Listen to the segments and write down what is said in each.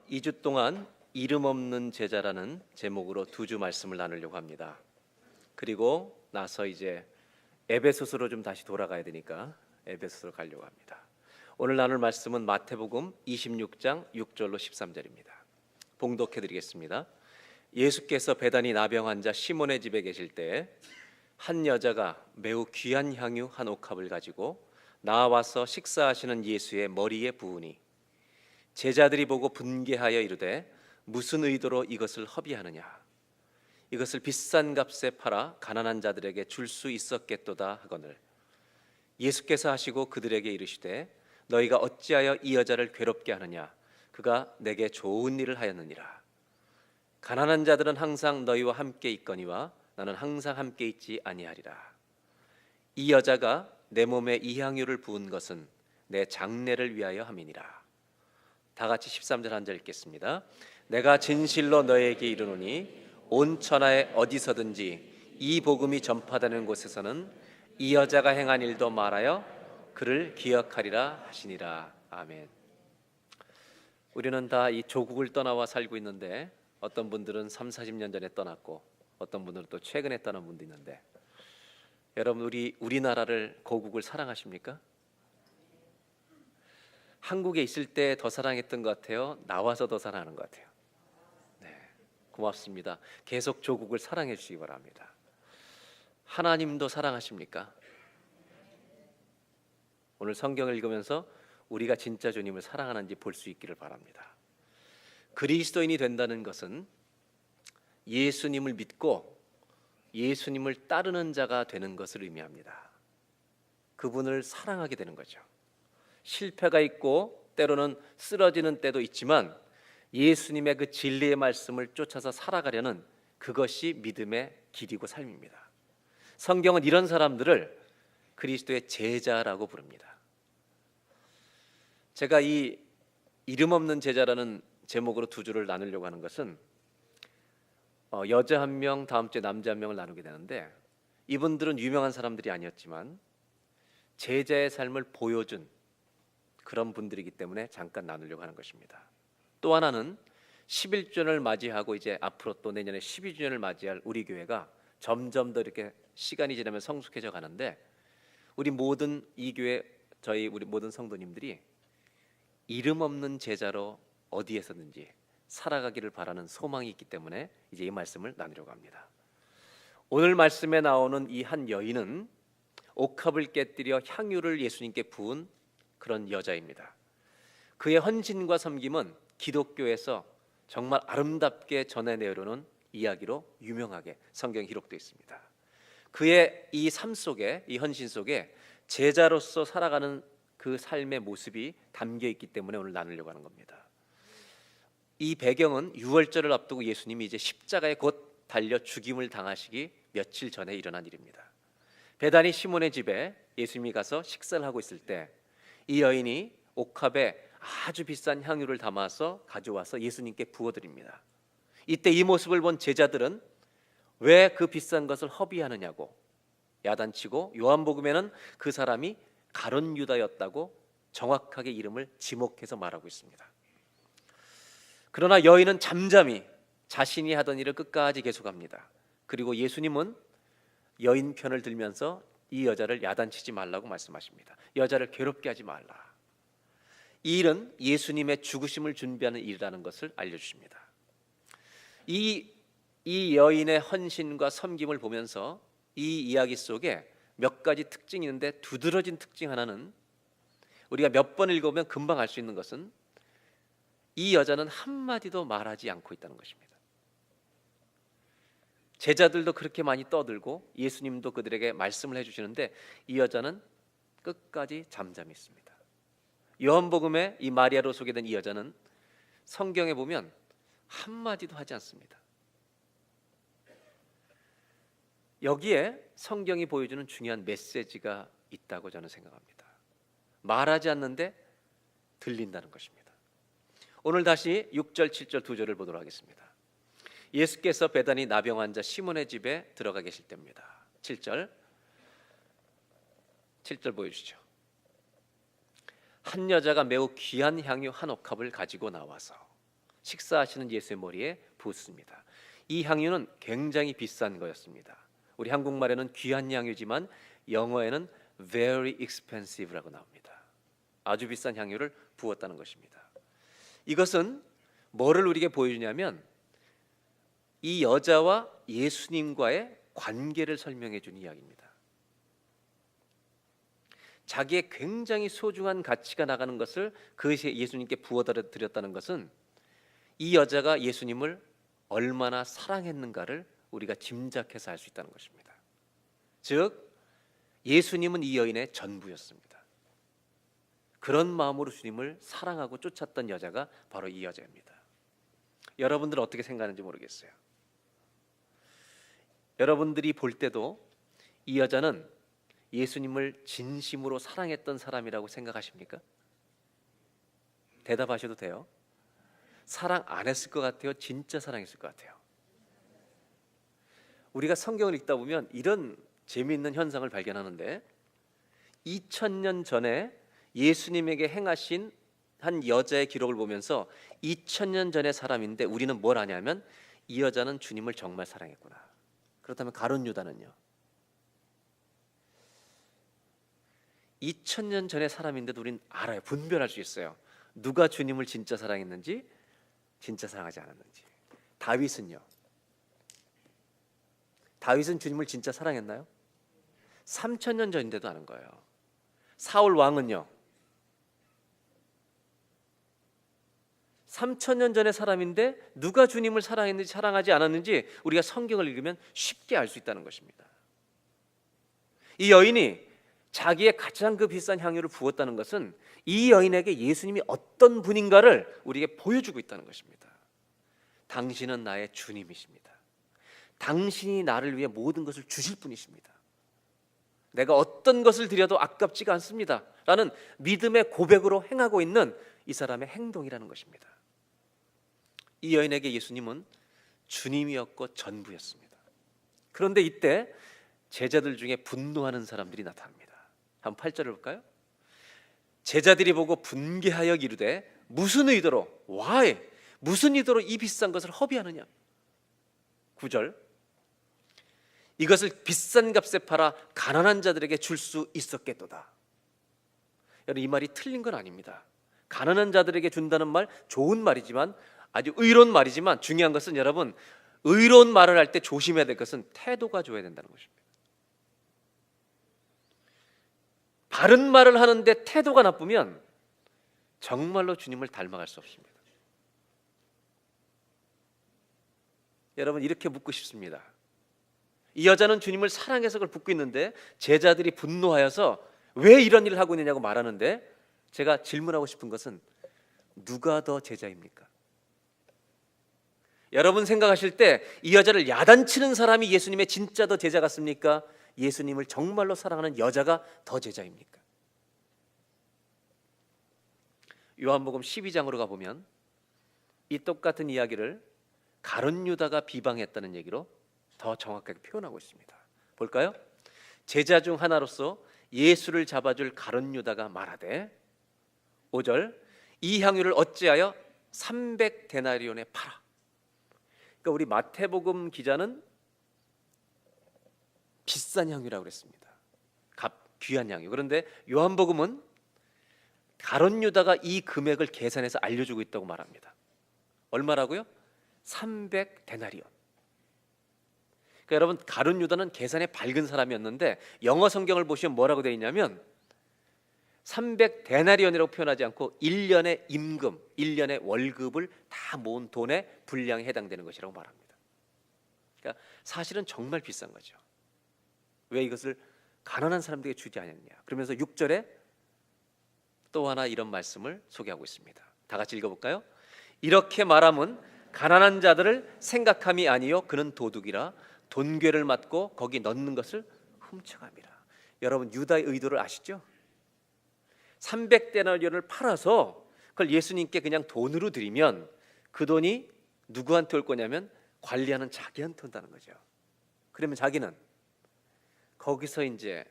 2주 동안 이름 없는 제자라는 제목으로 두 주 말씀을 나누려고 합니다. 그리고 나서 이제 에베소서로 좀 다시 돌아가야 되니까 에베소서로 가려고 합니다. 오늘 나눌 말씀은 마태복음 26장 6절로 13절입니다. 봉독해 드리겠습니다. 예수께서 베다니 나병 환자 시몬의 집에 계실 때 한 여자가 매우 귀한 향유 한 옥합을 가지고 나와서 식사하시는 예수의 머리에 부으니 제자들이 보고 분개하여 이르되 무슨 의도로 이것을 허비하느냐, 이것을 비싼 값에 팔아 가난한 자들에게 줄 수 있었겠도다 하거늘 예수께서 하시고 그들에게 이르시되 너희가 어찌하여 이 여자를 괴롭게 하느냐, 그가 내게 좋은 일을 하였느니라. 가난한 자들은 항상 너희와 함께 있거니와 나는 항상 함께 있지 아니하리라. 이 여자가 내 몸에 이 향유를 부은 것은 내 장례를 위하여 함이니라. 다 같이 13절 한 절 읽겠습니다. 내가 진실로 너희에게 이르노니 온 천하에 어디서든지 이 복음이 전파되는 곳에서는 이 여자가 행한 일도 말하여 그를 기억하리라 하시니라. 아멘. 우리는 다 이 조국을 떠나와 살고 있는데 어떤 분들은 3, 40년 전에 떠났고 어떤 분들은 또 최근에 떠난 분도 있는데, 여러분 우리나라를 고국을 사랑하십니까? 한국에 있을 때 더 사랑했던 것 같아요? 나와서 더 사랑하는 것 같아요? 네, 고맙습니다. 계속 조국을 사랑해 주시기 바랍니다. 하나님도 사랑하십니까? 오늘 성경을 읽으면서 우리가 진짜 주님을 사랑하는지 볼 수 있기를 바랍니다. 그리스도인이 된다는 것은 예수님을 믿고 예수님을 따르는 자가 되는 것을 의미합니다. 그분을 사랑하게 되는 거죠. 실패가 있고 때로는 쓰러지는 때도 있지만 예수님의 그 진리의 말씀을 쫓아서 살아가려는 그것이 믿음의 길이고 삶입니다. 성경은 이런 사람들을 그리스도의 제자라고 부릅니다. 제가 이 이름 없는 제자라는 제목으로 두 주를 나누려고 하는 것은 여자 한 명, 다음 주에 남자 한 명을 나누게 되는데, 이분들은 유명한 사람들이 아니었지만 제자의 삶을 보여준 그런 분들이기 때문에 잠깐 나누려고 하는 것입니다. 또 하나는 11주년을 맞이하고 이제 앞으로 또 내년에 12주년을 맞이할 우리 교회가 점점 더 이렇게 시간이 지나면 성숙해져 가는데, 우리 모든 이 교회 우리 모든 성도님들이 이름 없는 제자로 어디에서든지 살아가기를 바라는 소망이 있기 때문에 이제 이 말씀을 나누려고 합니다. 오늘 말씀에 나오는 이 한 여인은 옥합을 깨뜨려 향유를 예수님께 부은 그런 여자입니다. 그의 헌신과 섬김은 기독교에서 정말 아름답게 전해내려는 이야기로 유명하게 성경에 기록되어 있습니다. 그의 이 삶 속에, 이 헌신 속에 제자로서 살아가는 그 삶의 모습이 담겨 있기 때문에 오늘 나누려고 하는 겁니다. 이 배경은 유월절을 앞두고 예수님이 이제 십자가에 곧 달려 죽임을 당하시기 며칠 전에 일어난 일입니다. 베다니 시몬의 집에 예수님이 가서 식사를 하고 있을 때 이 여인이 옥합에 아주 비싼 향유를 담아서 가져와서 예수님께 부어드립니다. 이때 이 모습을 본 제자들은 왜 그 비싼 것을 허비하느냐고 야단치고, 요한복음에는 그 사람이 가룟 유다였다고 정확하게 이름을 지목해서 말하고 있습니다. 그러나 여인은 잠잠히 자신이 하던 일을 끝까지 계속합니다. 그리고 예수님은 여인 편을 들면서 이 여자를 야단치지 말라고 말씀하십니다. 여자를 괴롭게 하지 말라. 이 일은 예수님의 죽으심을 준비하는 일이라는 것을 알려주십니다. 이 여인의 헌신과 섬김을 보면서 이 이야기 속에 몇 가지 특징이 있는데, 두드러진 특징 하나는 우리가 몇 번 읽어보면 금방 알 수 있는 것은 이 여자는 한마디도 말하지 않고 있다는 것입니다. 제자들도 그렇게 많이 떠들고 예수님도 그들에게 말씀을 해주시는데 이 여자는 끝까지 잠잠히 있습니다. 요한복음에 이 마리아로 소개된 이 여자는 성경에 보면 한마디도 하지 않습니다. 여기에 성경이 보여주는 중요한 메시지가 있다고 저는 생각합니다. 말하지 않는데 들린다는 것입니다. 오늘 다시 6절, 7절 두 절을 보도록 하겠습니다. 예수께서 베다니 나병 환자 시몬의 집에 들어가 계실 때입니다. 7절 보여주시죠. 한 여자가 매우 귀한 향유 한 옥합을 가지고 나와서, 식사하시는 예수의 머리에 붓습니다. 이 향유는 굉장히 비싼 거였습니다. 우리 한국말에는 귀한 향유지만 영어에는 very expensive라고 나옵니다. 아주 비싼 향유를 부었다는 것입니다. 이것은 뭐를 우리에게 보여주냐면 이 여자와 예수님과의 관계를 설명해 주는 이야기입니다. 자기의 굉장히 소중한 가치가 나가는 것을 그것이 예수님께 부어드렸다는 것은 이 여자가 예수님을 얼마나 사랑했는가를 우리가 짐작해서 알 수 있다는 것입니다. 즉 예수님은 이 여인의 전부였습니다. 그런 마음으로 주님을 사랑하고 쫓았던 여자가 바로 이 여자입니다. 여러분들은 어떻게 생각하는지 모르겠어요. 여러분들이 볼 때도 이 여자는 예수님을 진심으로 사랑했던 사람이라고 생각하십니까? 대답하셔도 돼요. 사랑 안 했을 것 같아요? 진짜 사랑했을 것 같아요? 우리가 성경을 읽다 보면 이런 재미있는 현상을 발견하는데 2000년 전에 예수님에게 행하신 한 여자의 기록을 보면서 2000년 전의 사람인데 우리는 뭘 아냐면 이 여자는 주님을 정말 사랑했구나. 그렇다면 가룟 유다는요? 2000년 전의 사람인데도 우리는 알아요. 분별할 수 있어요. 누가 주님을 진짜 사랑했는지 진짜 사랑하지 않았는지. 다윗은요? 다윗은 주님을 진짜 사랑했나요? 3000년 전인데도 아는 거예요. 사울 왕은요? 3000년 전의 사람인데 누가 주님을 사랑했는지 사랑하지 않았는지 우리가 성경을 읽으면 쉽게 알 수 있다는 것입니다. 이 여인이 자기의 가장 그 비싼 향유를 부었다는 것은 이 여인에게 예수님이 어떤 분인가를 우리에게 보여주고 있다는 것입니다. 당신은 나의 주님이십니다. 당신이 나를 위해 모든 것을 주실 분이십니다. 내가 어떤 것을 드려도 아깝지가 않습니다 라는 믿음의 고백으로 행하고 있는 이 사람의 행동이라는 것입니다. 이 여인에게 예수님은 주님이었고 전부였습니다. 그런데 이때 제자들 중에 분노하는 사람들이 나타납니다. 한번 8절을 볼까요? 제자들이 보고 분개하여 이르되 무슨 의도로 why 무슨 의도로 이 비싼 것을 허비하느냐. 9절 이것을 비싼 값에 팔아 가난한 자들에게 줄 수 있었겠도다. 여러분 이 말이 틀린 건 아닙니다. 가난한 자들에게 준다는 말 좋은 말이지만 아주 의로운 말이지만 중요한 것은 여러분 의로운 말을 할 때 조심해야 될 것은 태도가 좋아야 된다는 것입니다. 바른 말을 하는데 태도가 나쁘면 정말로 주님을 닮아갈 수 없습니다. 여러분 이렇게 묻고 싶습니다. 이 여자는 주님을 사랑해서 그걸 붓고 있는데 제자들이 분노하여서 왜 이런 일을 하고 있느냐고 말하는데 제가 질문하고 싶은 것은 누가 더 제자입니까? 여러분 생각하실 때 이 여자를 야단치는 사람이 예수님의 진짜 더 제자 같습니까? 예수님을 정말로 사랑하는 여자가 더 제자입니까? 요한복음 12장으로 가보면 이 똑같은 이야기를 가룟 유다가 비방했다는 얘기로 더 정확하게 표현하고 있습니다. 볼까요? 제자 중 하나로서 예수를 잡아줄 가룟 유다가 말하되 5절 이 향유를 어찌하여 300데나리온에 팔아. 그러니까 우리 마태복음 기자는 비싼 향유라고 그랬습니다. 귀한 향유. 그런데 요한복음은 가룟 유다가 이 금액을 계산해서 알려주고 있다고 말합니다. 얼마라고요? 300데나리온. 그러니까 여러분 가룟 유다는 계산에 밝은 사람이었는데 영어 성경을 보시면 뭐라고 되어 있냐면 300데나리온이라고 표현하지 않고 1년의 임금, 1년의 월급을 다 모은 돈의 분량에 해당되는 것이라고 말합니다. 그러니까 사실은 정말 비싼 거죠. 왜 이것을 가난한 사람들에게 주지 않았냐. 그러면서 6절에 또 하나 이런 말씀을 소개하고 있습니다. 다 같이 읽어볼까요? 이렇게 말함은 가난한 자들을 생각함이 아니요 그는 도둑이라 돈괴를 맞고 거기 넣는 것을 훔쳐갑니다. 여러분 유다의 의도를 아시죠? 300데나리온을 팔아서 그걸 예수님께 그냥 돈으로 드리면 그 돈이 누구한테 올 거냐면 관리하는 자기한테 온다는 거죠. 그러면 자기는 거기서 이제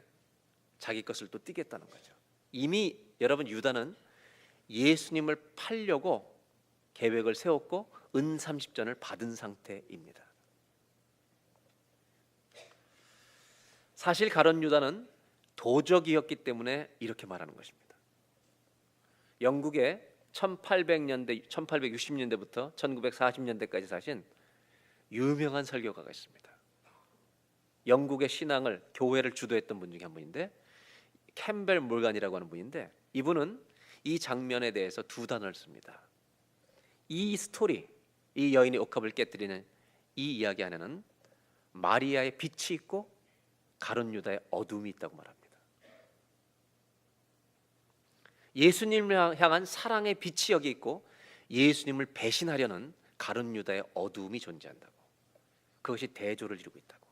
자기 것을 또 띠겠다는 거죠. 이미 여러분 유다는 예수님을 팔려고 계획을 세웠고 은 30전을 받은 상태입니다. 사실 가룟 유다는 도적이었기 때문에 이렇게 말하는 것입니다. 영국의 1800년대, 1860년대부터 1940년대까지 사신 유명한 설교가가 있습니다. 영국의 신앙을, 교회를 주도했던 분 중에 한 분인데 캠벨 몰간이라고 하는 분인데, 이분은 이 장면에 대해서 두 단어를 씁니다. 이 스토리, 이 여인의 옥합을 깨뜨리는 이 이야기 안에는 마리아의 빛이 있고 가룟 유다의 어둠이 있다고 말합니다. 예수님을 향한 사랑의 빛이 여기 있고 예수님을 배신하려는 가룟 유다의 어둠이 존재한다고. 그것이 대조를 이루고 있다고.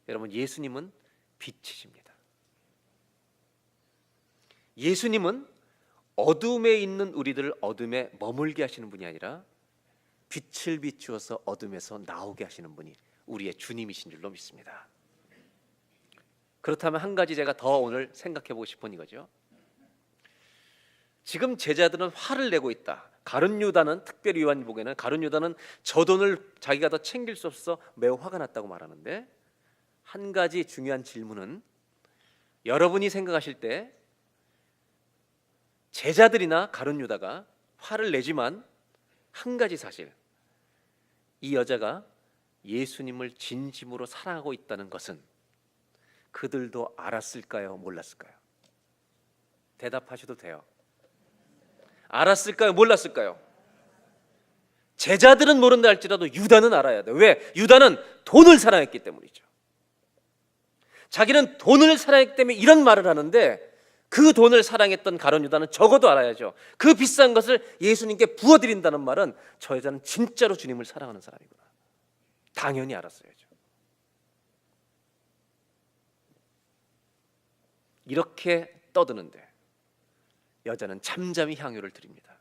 여러분, 예수님은 빛이십니다. 예수님은 어둠에 있는 우리들을 어둠에 머물게 하시는 분이 아니라 빛을 비추어서 어둠에서 나오게 하시는 분이 우리의 주님이신 줄로 믿습니다. 그렇다면 한 가지 제가 더 오늘 생각해 보고 싶은 이거죠. 지금 제자들은 화를 내고 있다. 가룟 유다는, 특별히 요한복음에는 가룟 유다는 저 돈을 자기가 더 챙길 수 없어 매우 화가 났다고 말하는데, 한 가지 중요한 질문은, 여러분이 생각하실 때 제자들이나 가룟 유다가 화를 내지만 한 가지 사실, 이 여자가 예수님을 진심으로 사랑하고 있다는 것은 그들도 알았을까요? 몰랐을까요? 대답하셔도 돼요. 알았을까요? 몰랐을까요? 제자들은 모른다 할지라도 유다는 알아야 돼요. 왜? 유다는 돈을 사랑했기 때문이죠. 자기는 돈을 사랑했기 때문에 이런 말을 하는데, 그 돈을 사랑했던 가룟 유다는 적어도 알아야죠. 그 비싼 것을 예수님께 부어드린다는 말은 저 여자는 진짜로 주님을 사랑하는 사람이구나. 당연히 알았어야죠. 이렇게 떠드는데 여자는 잠잠히 향유를 드립니다.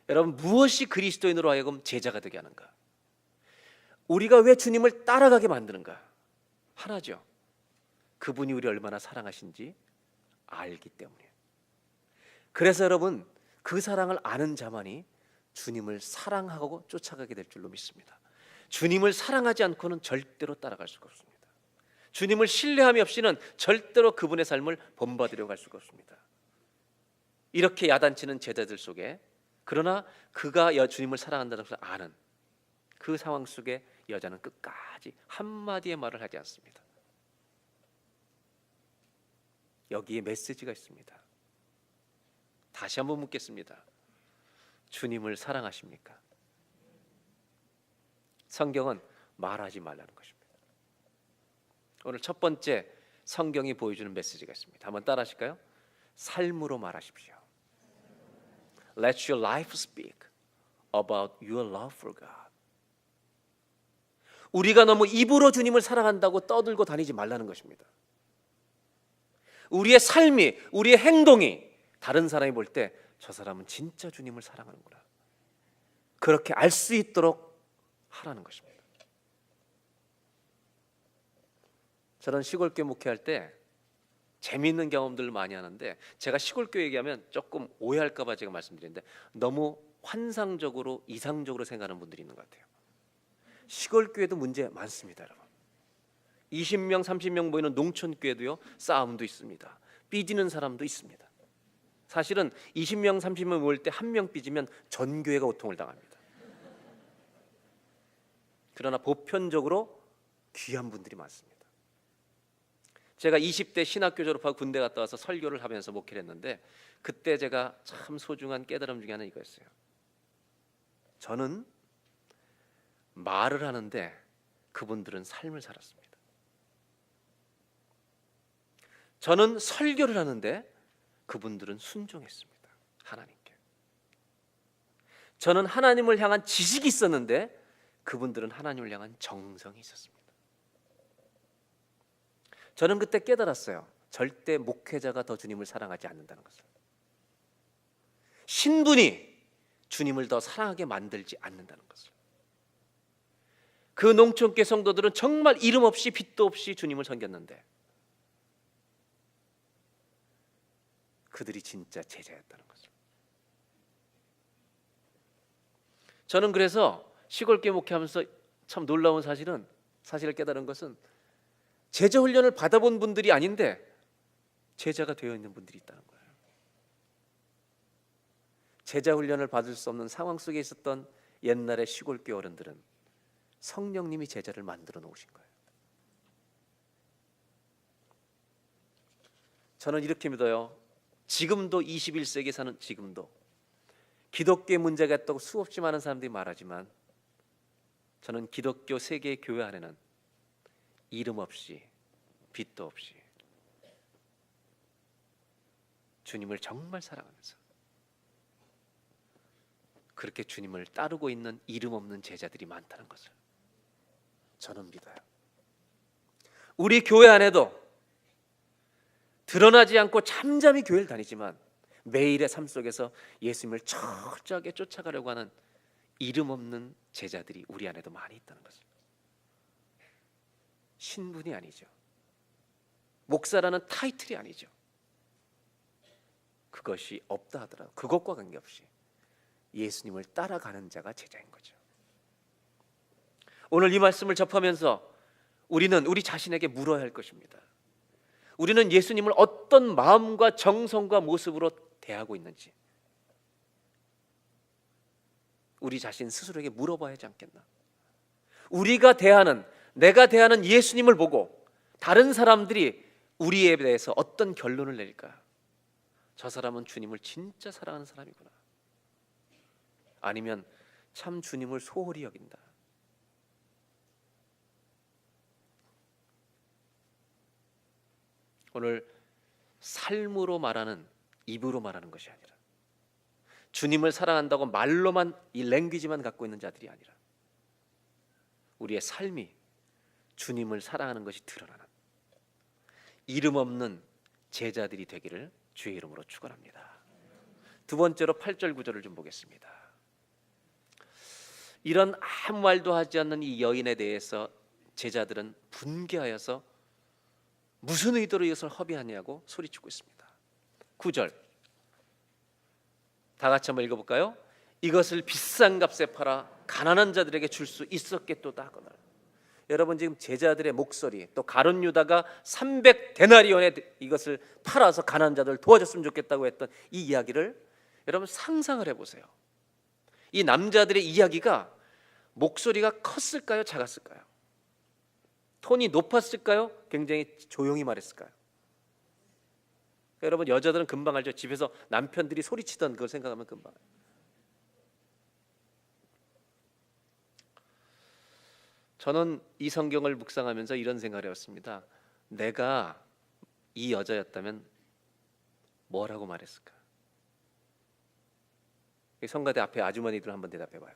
여러분, 무엇이 그리스도인으로 하여금 제자가 되게 하는가? 우리가 왜 주님을 따라가게 만드는가? 하나죠. 그분이 우리 얼마나 사랑하신지 알기 때문이에요. 그래서 여러분, 그 사랑을 아는 자만이 주님을 사랑하고 쫓아가게 될 줄로 믿습니다. 주님을 사랑하지 않고는 절대로 따라갈 수가 없습니다. 주님을 신뢰함이 없이는 절대로 그분의 삶을 본받으려고 할 수가 없습니다. 이렇게 야단치는 제자들 속에, 그러나 그가 주님을 사랑한다는 것을 아는 그 상황 속에 여자는 끝까지 한마디의 말을 하지 않습니다. 여기에 메시지가 있습니다. 다시 한번 묻겠습니다. 주님을 사랑하십니까? 성경은 말하지 말라는 것입니다. 오늘 첫 번째 성경이 보여주는 메시지가 있습니다. 한번 따라 하실까요? 삶으로 말하십시오. Let your life speak about your love for God. 우리가 너무 입으로 주님을 사랑한다고 떠들고 다니지 말라는 것입니다. 우리의 삶이, 우리의 행동이 다른 사람이 볼 때 저 사람은 진짜 주님을 사랑하는구나, 그렇게 알 수 있도록 하라는 것입니다. 저는 시골교회 목회할 때 재미있는 경험들을 많이 하는데, 제가 시골교회 얘기하면 조금 오해할까 봐 제가 말씀드리는데, 너무 환상적으로 이상적으로 생각하는 분들이 있는 것 같아요. 시골교회도 문제 많습니다, 여러분. 20명 30명 모이는 농촌교회도요, 싸움도 있습니다. 삐지는 사람도 있습니다. 사실은 20명 30명 모일 때 한 명 삐지면 전 교회가 고통을 당합니다. 그러나 보편적으로 귀한 분들이 많습니다. 제가 20대 신학교 졸업하고 군대 갔다 와서 설교를 하면서 목회를 했는데, 그때 제가 참 소중한 깨달음 중에 하나는 이거였어요. 저는 말을 하는데 그분들은 삶을 살았습니다. 저는 설교를 하는데 그분들은 순종했습니다. 하나님께. 저는 하나님을 향한 지식이 있었는데 그분들은 하나님을 향한 정성이 있었습니다. 저는 그때 깨달았어요. 절대 목회자가 더 주님을 사랑하지 않는다는 것을. 신분이 주님을 더 사랑하게 만들지 않는다는 것을. 그 농촌교회 성도들은 정말 이름 없이 빛도 없이 주님을 섬겼는데 그들이 진짜 제자였다는 것을. 저는 그래서 시골교회 목회하면서 참 놀라운 사실을 깨달은 것은 제자 훈련을 받아본 분들이 아닌데 제자가 되어 있는 분들이 있다는 거예요. 제자 훈련을 받을 수 없는 상황 속에 있었던 옛날의 시골교회 어른들은 성령님이 제자를 만들어 놓으신 거예요. 저는 이렇게 믿어요. 지금도 21세기에 사는 지금도 기독교에 문제가 있다고 수없이 많은 사람들이 말하지만 저는 기독교 세계 교회 안에는 이름 없이 빛도 없이 주님을 정말 사랑하면서 그렇게 주님을 따르고 있는 이름 없는 제자들이 많다는 것을 저는 믿어요. 우리 교회 안에도 드러나지 않고 잠잠히 교회를 다니지만 매일의 삶 속에서 예수님을 철저하게 쫓아가려고 하는 이름 없는 제자들이 우리 안에도 많이 있다는 것을. 신분이 아니죠. 목사라는 타이틀이 아니죠. 그것이 없다 하더라도 그것과 관계없이 예수님을 따라가는 자가 제자인 거죠. 오늘 이 말씀을 접하면서 우리는 우리 자신에게 물어야 할 것입니다. 우리는 예수님을 어떤 마음과 정성과 모습으로 대하고 있는지 우리 자신 스스로에게 물어봐야 하지 않겠나? 내가 대하는 예수님을 보고 다른 사람들이 우리에 대해서 어떤 결론을 내릴까? 저 사람은 주님을 진짜 사랑하는 사람이구나. 아니면 참 주님을 소홀히 여긴다. 오늘 삶으로 말하는, 입으로 말하는 것이 아니라 주님을 사랑한다고 말로만 이 랭귀지만 갖고 있는 자들이 아니라 우리의 삶이 주님을 사랑하는 것이 드러나는 이름 없는 제자들이 되기를 주의 이름으로 축원합니다. 두 번째로 8절 9절을 좀 보겠습니다. 이런 아무 말도 하지 않는 이 여인에 대해서 제자들은 분개하여서 무슨 의도로 이것을 허비하냐고 소리치고 있습니다. 9절 다 같이 한번 읽어볼까요? 이것을 비싼 값에 팔아 가난한 자들에게 줄 수 있었겠도다 하거늘. 여러분 지금 제자들의 목소리 또 가룟 유다가 300데나리온에 이것을 팔아서 가난한 자들 도와줬으면 좋겠다고 했던 이 이야기를 여러분 상상을 해보세요. 이 남자들의 이야기가 목소리가 컸을까요? 작았을까요? 톤이 높았을까요? 굉장히 조용히 말했을까요? 여러분 여자들은 금방 알죠. 집에서 남편들이 소리치던 그걸 생각하면 금방. 저는 이 성경을 묵상하면서 이런 생각을 해봤습니다. 내가 이 여자였다면 뭐라고 말했을까? 성가대 앞에 아주머니들 한번 대답해봐요.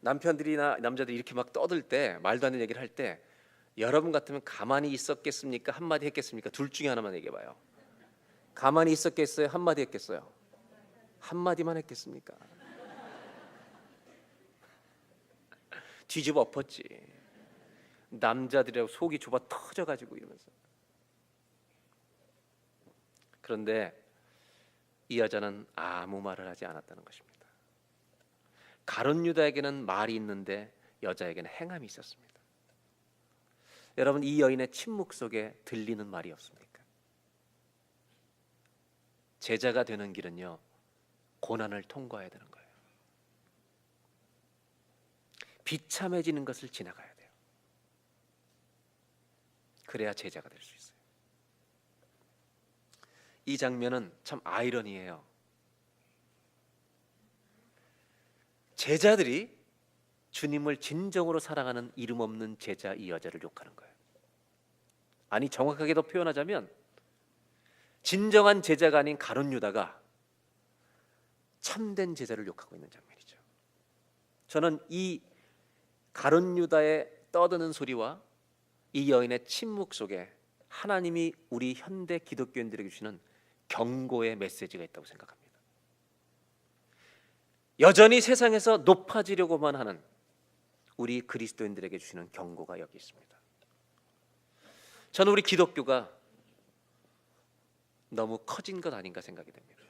남편들이나 남자들이 이렇게 막 떠들 때 말도 안 되는 얘기를 할 때 여러분 같으면 가만히 있었겠습니까? 한마디 했겠습니까? 둘 중에 하나만 얘기해봐요. 가만히 있었겠어요? 한마디 했겠어요? 한마디만 했겠습니까? 뒤집어 엎었지. 남자들이라고 속이 좁아 터져가지고 이러면서. 그런데 이 여자는 아무 말을 하지 않았다는 것입니다. 가룟 유다에게는 말이 있는데 여자에게는 행함이 있었습니다. 여러분 이 여인의 침묵 속에 들리는 말이 없습니까? 제자가 되는 길은요 고난을 통과해야 되는 거예요. 비참해지는 것을 지나가야 돼요. 그래야 제자가 될 수 있어요. 이 장면은 참 아이러니해요. 제자들이 주님을 진정으로 사랑하는 이름 없는 제자 이 여자를 욕하는 거예요. 아니 정확하게 더 표현하자면 진정한 제자가 아닌 가룟 유다가 참된 제자를 욕하고 있는 장면이죠. 저는 이 가룟 유다의 떠드는 소리와 이 여인의 침묵 속에 하나님이 우리 현대 기독교인들에게 주시는 경고의 메시지가 있다고 생각합니다. 여전히 세상에서 높아지려고만 하는 우리 그리스도인들에게 주시는 경고가 여기 있습니다. 저는 우리 기독교가 너무 커진 것 아닌가 생각이 됩니다.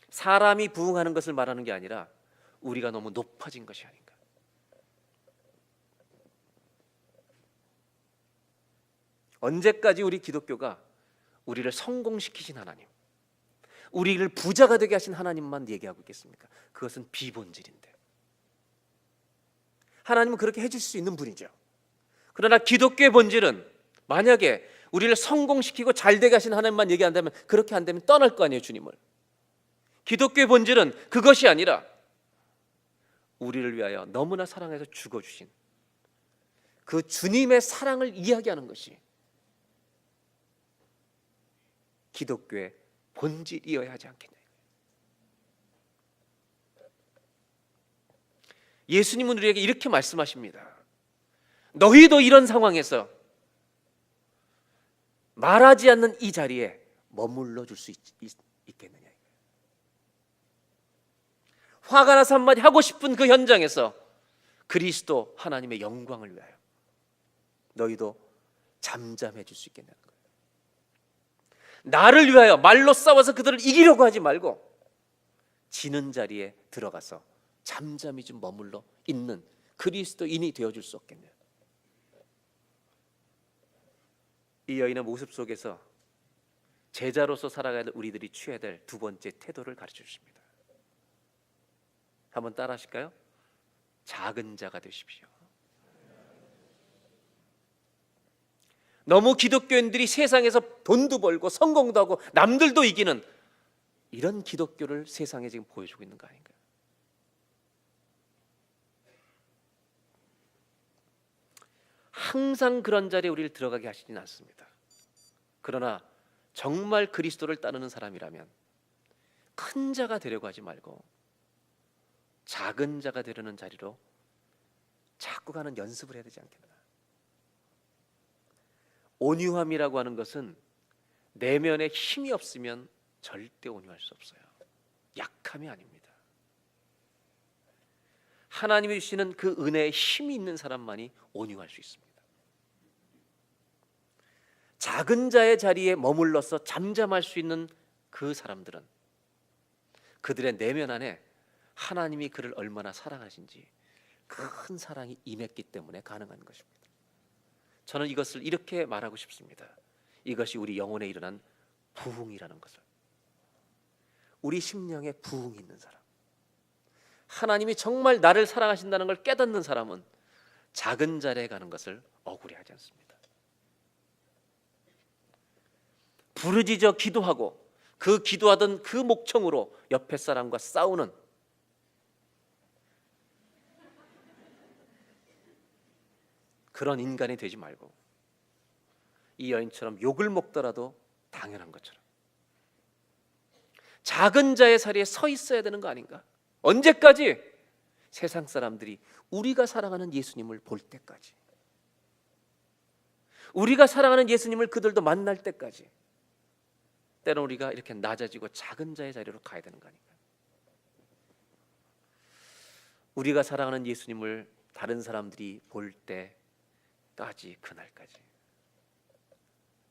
사람이 부흥하는 것을 말하는 게 아니라 우리가 너무 높아진 것이 아닌가. 언제까지 우리 기독교가 우리를 성공시키신 하나님, 우리를 부자가 되게 하신 하나님만 얘기하고 있겠습니까? 그것은 비본질인데. 하나님은 그렇게 해줄 수 있는 분이죠. 그러나 기독교의 본질은 만약에 우리를 성공시키고 잘되게 하신 하나님만 얘기한다면, 그렇게 안 되면 떠날 거 아니에요, 주님을. 기독교의 본질은 그것이 아니라 우리를 위하여 너무나 사랑해서 죽어주신 그 주님의 사랑을 이야기하는 것이 기독교의 본질이어야 하지 않겠냐. 예수님은 우리에게 이렇게 말씀하십니다. 너희도 이런 상황에서 말하지 않는 이 자리에 머물러 줄 수 있겠느냐. 화가 나서 한마디 하고 싶은 그 현장에서 그리스도 하나님의 영광을 위하여 너희도 잠잠해 줄 수 있겠냐는 거예요. 나를 위하여 말로 싸워서 그들을 이기려고 하지 말고 지는 자리에 들어가서 잠잠히 좀 머물러 있는 그리스도인이 되어줄 수 없겠냐. 이 여인의 모습 속에서 제자로서 살아가야 될 우리들이 취해야 될 두 번째 태도를 가르쳐 주십니다. 한번 따라 하실까요? 작은 자가 되십시오. 너무 기독교인들이 세상에서 돈도 벌고 성공도 하고 남들도 이기는 이런 기독교를 세상에 지금 보여주고 있는 거 아닌가요? 항상 그런 자리에 우리를 들어가게 하시진 않습니다. 그러나 정말 그리스도를 따르는 사람이라면 큰 자가 되려고 하지 말고 작은 자가 되려는 자리로 자꾸 가는 연습을 해야 되지 않겠나. 온유함이라고 하는 것은 내면에 힘이 없으면 절대 온유할 수 없어요. 약함이 아닙니다. 하나님이 주시는 그 은혜에 힘이 있는 사람만이 온유할 수 있습니다. 작은 자의 자리에 머물러서 잠잠할 수 있는 그 사람들은 그들의 내면 안에 하나님이 그를 얼마나 사랑하신지 큰 사랑이 임했기 때문에 가능한 것입니다. 저는 이것을 이렇게 말하고 싶습니다. 이것이 우리 영혼에 일어난 부흥이라는 것을. 우리 심령에 부흥이 있는 사람, 하나님이 정말 나를 사랑하신다는 걸 깨닫는 사람은 작은 자리에 가는 것을 억울해하지 않습니다. 부르짖어 기도하고 그 기도하던 그 목청으로 옆에 사람과 싸우는 그런 인간이 되지 말고 이 여인처럼 욕을 먹더라도 당연한 것처럼 작은 자의 자리에 서 있어야 되는 거 아닌가? 언제까지? 세상 사람들이 우리가 사랑하는 예수님을 볼 때까지, 우리가 사랑하는 예수님을 그들도 만날 때까지 때론 우리가 이렇게 낮아지고 작은 자의 자리로 가야 되는 거 아닌가? 우리가 사랑하는 예수님을 다른 사람들이 볼 때까지, 그날까지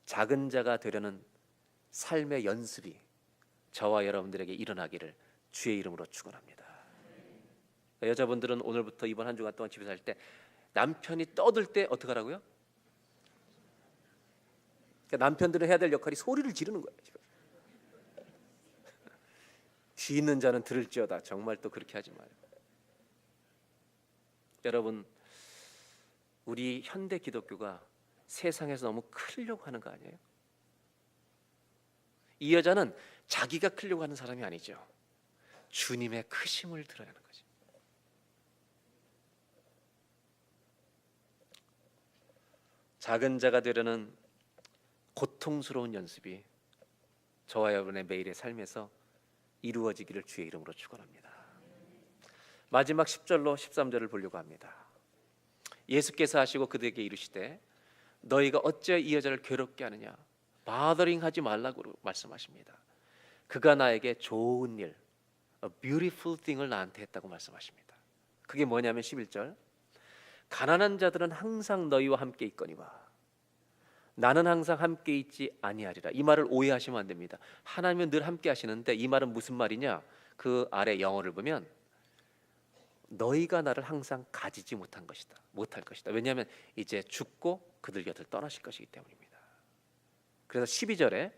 작은 자가 되려는 삶의 연습이 저와 여러분들에게 일어나기를 주의 이름으로 축원합니다. 여자분들은 오늘부터 이번 한 주간 동안 집에서 할 때 남편이 떠들 때 어떻게 하라고요? 그러니까 남편들은 해야 될 역할이 소리를 지르는 거예요. 귀 있는 자는 들을지어다. 정말 또 그렇게 하지 말고. 여러분, 우리 현대 기독교가 세상에서 너무 크려고 하는 거 아니에요? 이 여자는 자기가 크려고 하는 사람이 아니죠. 주님의 크심을 들어야 하는 거지. 작은 자가 되려는 고통스러운 연습이 저와 여러분의 매일의 삶에서 이루어지기를 주의 이름으로 축원합니다. 마지막 10절로 13절을 보려고 합니다. 예수께서 하시고 그들에게 이르시되 너희가 어찌 이 여자를 괴롭게 하느냐, 바더링 하지 말라고 말씀하십니다. 그가 나에게 좋은 일, a beautiful thing을 나한테 했다고 말씀하십니다. 그게 뭐냐면 11절, 가난한 자들은 항상 너희와 함께 있거니와 나는 항상 함께 있지 아니하리라. 이 말을 오해하시면 안 됩니다. 하나님은 늘 함께 하시는데 이 말은 무슨 말이냐? 그 아래 영어를 보면 너희가 나를 항상 가지지 못할 것이다. 왜냐하면 이제 죽고 그들 곁을 떠나실 것이기 때문입니다. 그래서 12절에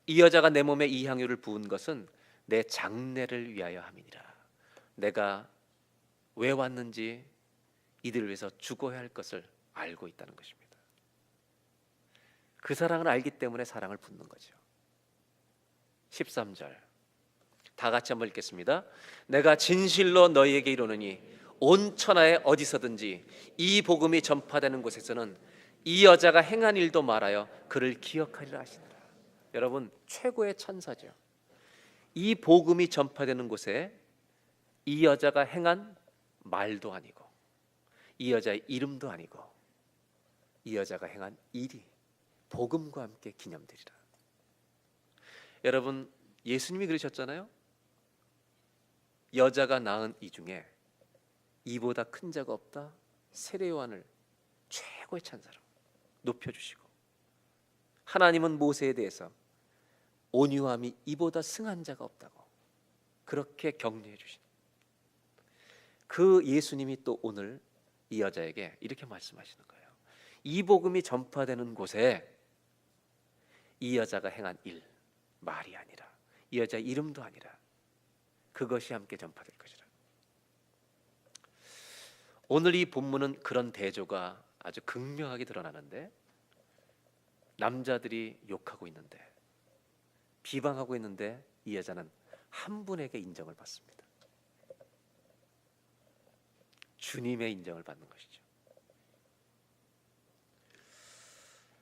이 여자가 내 몸에 이 향유를 부은 것은 내 장례를 위하여 함이니라. 내가 왜 왔는지 이들을 위해서 죽어야 할 것을 알고 있다는 것입니다. 그 사랑을 알기 때문에 사랑을 붓는 거죠. 13절 다 같이 한번 읽겠습니다. 내가 진실로 너희에게 이르노니 온 천하에 어디서든지 이 복음이 전파되는 곳에서는 이 여자가 행한 일도 말하여 그를 기억하리라 하시니라. 여러분, 최고의 찬사죠. 이 복음이 전파되는 곳에 이 여자가 행한 말도 아니고 이 여자의 이름도 아니고 이 여자가 행한 일이 복음과 함께 기념되리라. 여러분, 예수님이 그러셨잖아요. 여자가 낳은 이 중에 이보다 큰 자가 없다. 세례 요한을 최고의 찬사로 높여주시고, 하나님은 모세에 대해서 온유함이 이보다 승한 자가 없다고 그렇게 격려해 주신 그 예수님이 또 오늘 이 여자에게 이렇게 말씀하시는 거예요. 이 복음이 전파되는 곳에 이 여자가 행한 일, 말이 아니라 이 여자의 이름도 아니라 그것이 함께 전파될 것이라. 오늘 이 본문은 그런 대조가 아주 극명하게 드러나는데, 남자들이 욕하고 있는데, 비방하고 있는데 이 여자는 한 분에게 인정을 받습니다. 주님의 인정을 받는 것이죠.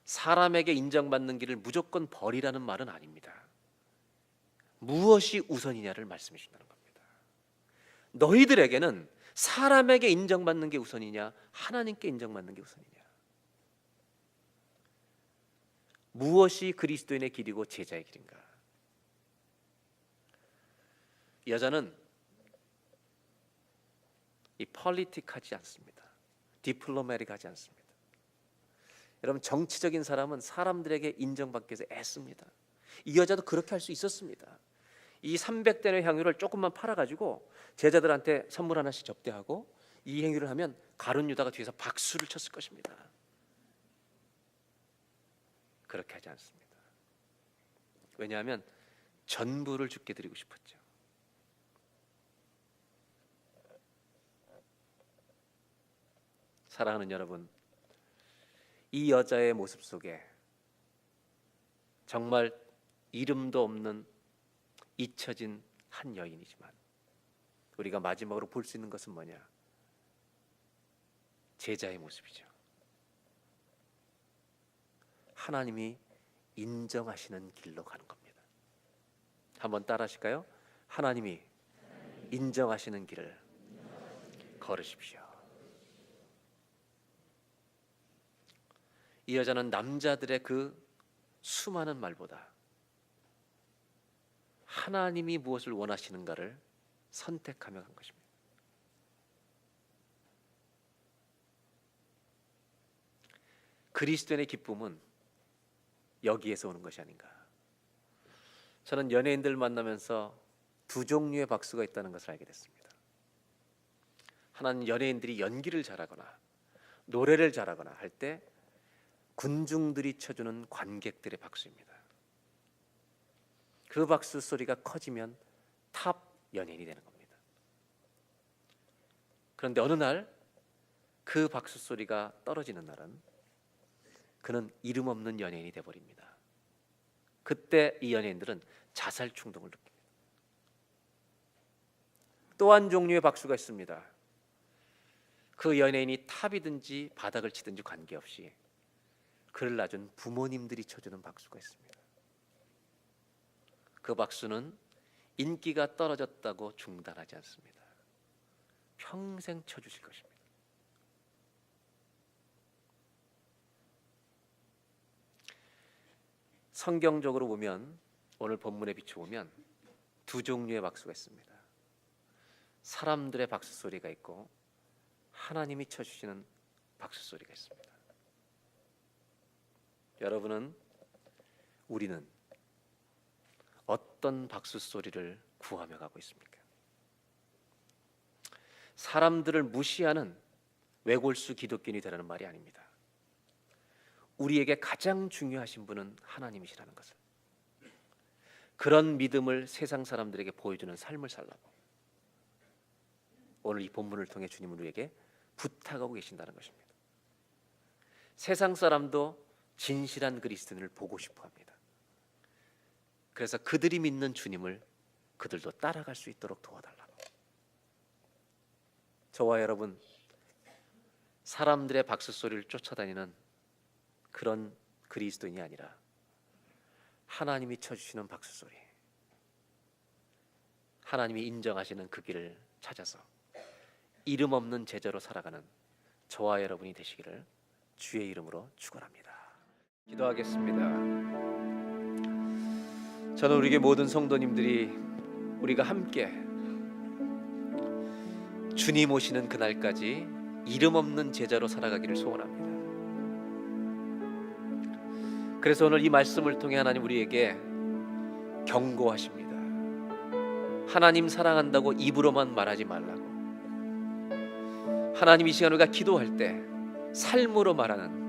사람에게 인정받는 길을 무조건 버리라는 말은 아닙니다. 무엇이 우선이냐를 말씀해 주신다는 겁니다. 너희들에게는 사람에게 인정받는 게 우선이냐, 하나님께 인정받는 게 우선이냐. 무엇이 그리스도인의 길이고 제자의 길인가? 여자는 이 폴리틱하지 않습니다. 디플로매틱하지 않습니다. 여러분, 정치적인 사람은 사람들에게 인정받기 위해서 애씁니다. 이 여자도 그렇게 할 수 있었습니다. 이 300대의 향유를 조금만 팔아가지고 제자들한테 선물 하나씩 접대하고 이 행위를 하면 가룟 유다가 뒤에서 박수를 쳤을 것입니다. 그렇게 하지 않습니다. 왜냐하면 전부를 주께 드리고 싶었죠. 사랑하는 여러분, 이 여자의 모습 속에 정말 이름도 없는 잊혀진 한 여인이지만 우리가 마지막으로 볼 수 있는 것은 뭐냐? 제자의 모습이죠. 하나님이 인정하시는 길로 가는 겁니다. 한번 따라 하실까요? 하나님이 인정하시는 길을 걸으십시오. 이 여자는 남자들의 그 수많은 말보다 하나님이 무엇을 원하시는가를 선택하며 간 것입니다. 그리스도인의 기쁨은 여기에서 오는 것이 아닌가. 저는 연예인들 만나면서 두 종류의 박수가 있다는 것을 알게 됐습니다. 하나는 연예인들이 연기를 잘하거나 노래를 잘하거나 할 때 군중들이 쳐주는 관객들의 박수입니다. 그 박수 소리가 커지면 탑 연예인이 되는 겁니다. 그런데 어느 날 그 박수 소리가 떨어지는 날은 그는 이름 없는 연예인이 되어버립니다. 그때 이 연예인들은 자살 충동을 느낍니다. 또 한 종류의 박수가 있습니다. 그 연예인이 탑이든지 바닥을 치든지 관계없이 그를 낳은 부모님들이 쳐주는 박수가 있습니다. 그 박수는 인기가 떨어졌다고 중단하지 않습니다. 평생 쳐주실 것입니다. 성경적으로 보면, 오늘 본문에 비춰보면 두 종류의 박수가 있습니다. 사람들의 박수 소리가 있고 하나님이 쳐주시는 박수 소리가 있습니다. 우리는 어떤 박수 소리를 구하며 가고 있습니까? 사람들을 무시하는 외골수 기독교인이 되라는 말이 아닙니다. 우리에게 가장 중요하신 분은 하나님이시라는 것을, 그런 믿음을 세상 사람들에게 보여주는 삶을 살라고 오늘 이 본문을 통해 주님은 우리에게 부탁하고 계신다는 것입니다. 세상 사람도 진실한 그리스도인을 보고 싶어 합니다. 그래서 그들이 믿는 주님을 그들도 따라갈 수 있도록 도와달라고. 저와 여러분, 사람들의 박수 소리를 쫓아다니는 그런 그리스도인이 아니라 하나님이 쳐주시는 박수 소리, 하나님이 인정하시는 그 길을 찾아서 이름 없는 제자로 살아가는 저와 여러분이 되시기를 주의 이름으로 축원합니다. 기도하겠습니다. 저는 우리에게 모든 성도님들이 우리가 함께 주님 오시는 그날까지 이름 없는 제자로 살아가기를 소원합니다. 그래서 오늘 이 말씀을 통해 하나님 우리에게 경고하십니다. 하나님 사랑한다고 입으로만 말하지 말라고. 하나님 이 시간 우리가 기도할 때 삶으로 말하는,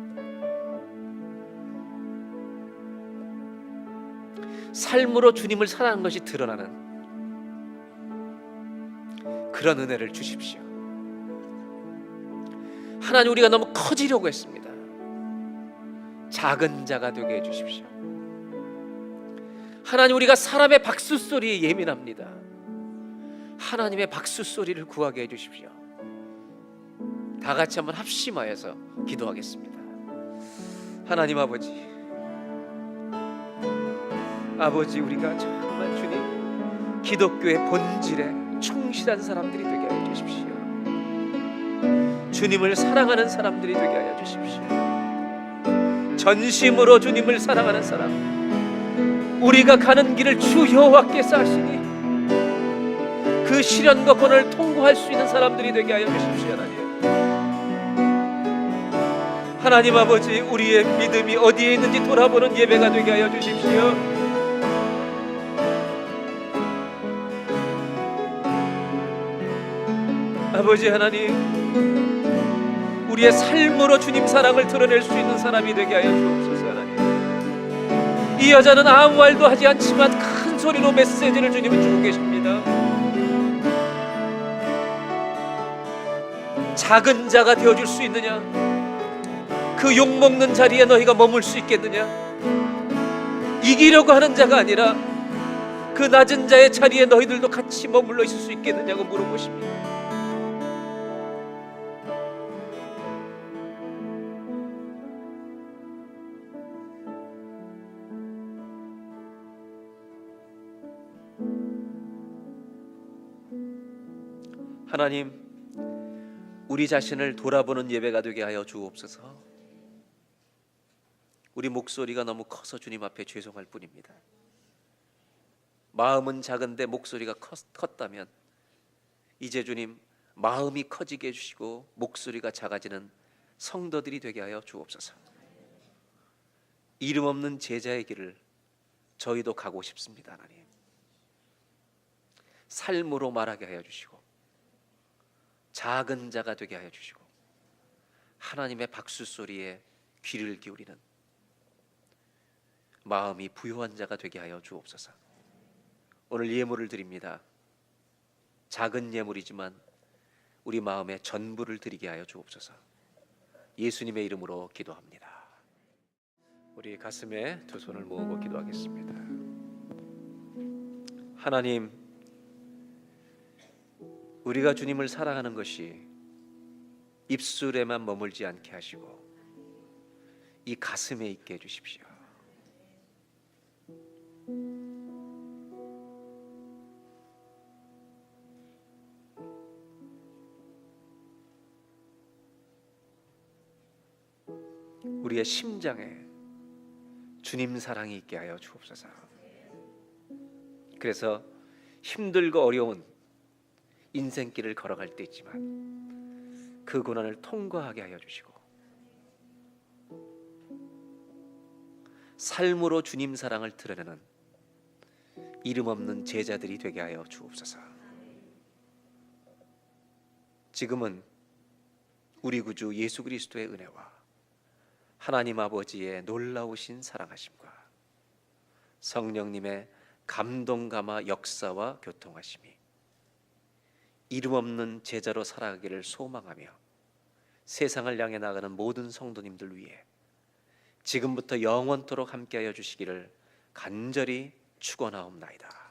삶으로 주님을 사랑하는 것이 드러나는 그런 은혜를 주십시오. 하나님, 우리가 너무 커지려고 했습니다. 작은 자가 되게 해주십시오. 하나님, 우리가 사람의 박수 소리에 예민합니다. 하나님의 박수 소리를 구하게 해주십시오. 다 같이 한번 합심하여서 기도하겠습니다. 하나님 아버지, 우리가 정말 주님 기독교의 본질에 충실한 사람들이 되게 하여 주십시오. 주님을 사랑하는 사람들이 되게 하여 주십시오. 전심으로 주님을 사랑하는 사람, 우리가 가는 길을 주 여호와께서 하시니 그 시련과 고난을 통과할 수 있는 사람들이 되게 하여 주십시오. 하나님 아버지, 우리의 믿음이 어디에 있는지 돌아보는 예배가 되게 하여 주십시오. 아버지 하나님, 우리의 삶으로 주님 사랑을 드러낼 수 있는 사람이 되게 하여 주옵소서. 하나님, 이 여자는 아무 말도 하지 않지만 큰 소리로 메시지를 주님이 주고 계십니다. 작은 자가 되어줄 수 있느냐? 그 욕먹는 자리에 너희가 머물 수 있겠느냐? 이기려고 하는 자가 아니라 그 낮은 자의 자리에 너희들도 같이 머물러 있을 수 있겠느냐고 물어보십니다. 하나님, 우리 자신을 돌아보는 예배가 되게 하여 주옵소서. 우리 목소리가 너무 커서 주님 앞에 죄송할 뿐입니다. 마음은 작은데 목소리가 컸다면 이제 주님 마음이 커지게 해주시고 목소리가 작아지는 성도들이 되게 하여 주옵소서. 이름 없는 제자의 길을 저희도 가고 싶습니다. 하나님, 삶으로 말하게 하여 주시고 작은 자가 되게 하여 주시고 하나님의 박수 소리에 귀를 기울이는 마음이 부요한 자가 되게 하여 주옵소서. 오늘 예물을 드립니다. 작은 예물이지만 우리 마음의 전부를 드리게 하여 주옵소서. 예수님의 이름으로 기도합니다. 우리 가슴에 두 손을 모으고 기도하겠습니다. 하나님, 우리가 주님을 사랑하는 것이 입술에만 머물지 않게 하시고 이 가슴에 있게 해주십시오. 우리의 심장에 주님 사랑이 있게 하여 주옵소서. 그래서 힘들고 어려운 인생길을 걸어갈 때 있지만 그 고난을 통과하게 하여 주시고 삶으로 주님 사랑을 드러내는 이름 없는 제자들이 되게 하여 주옵소서. 지금은 우리 구주 예수 그리스도의 은혜와 하나님 아버지의 놀라우신 사랑하심과 성령님의 감동감화 역사와 교통하심이 이름 없는 제자로 살아가기를 소망하며 세상을 향해 나가는 모든 성도님들 위해 지금부터 영원토록 함께하여 주시기를 간절히 축원하옵나이다.